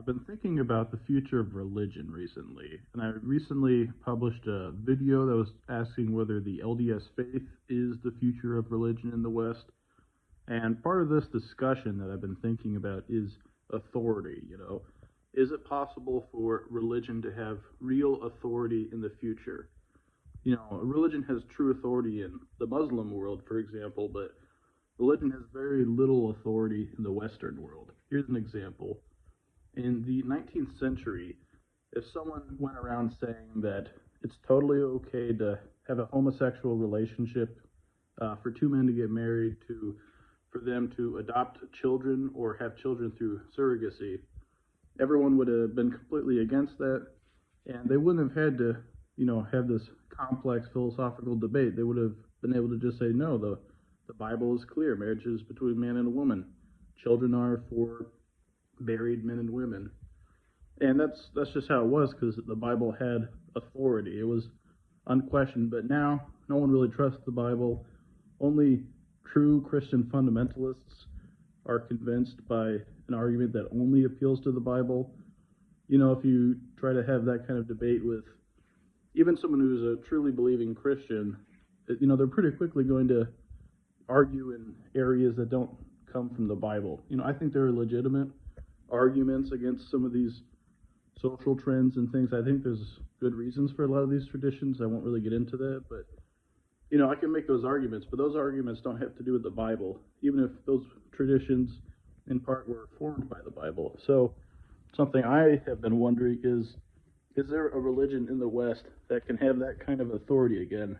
I've been thinking about the future of religion recently, and I recently published a video that was asking whether the LDS faith is the future of religion in the West. And part of this discussion that I've been thinking about is authority. Is it possible for religion to have real authority in the future? Religion has true authority in the Muslim world, for example, but religion has very little authority in the Western world. Here's an example. In the 19th century, if someone went around saying that it's totally okay to have a homosexual relationship, for two men to get married, for them to adopt children or have children through surrogacy, everyone would have been completely against that, and they wouldn't have had to, have this complex philosophical debate. They would have been able to just say, no, the Bible is clear. Marriage is between a man and a woman. Children are for married men and women, and that's just how it was because the Bible had authority. It was unquestioned. But now, no one really trusts the Bible. Only true Christian fundamentalists are convinced by an argument that only appeals to the Bible. If you try to have that kind of debate with even someone who's a truly believing Christian, they're pretty quickly going to argue in areas that don't come from the Bible. I think there are legitimate arguments against some of these social trends and things. I think there's good reasons for a lot of these traditions. I won't really get into that, but I can make those arguments, but those arguments don't have to do with the Bible, even if those traditions in part were formed by the Bible. So something I have been wondering is there a religion in the West that can have that kind of authority again?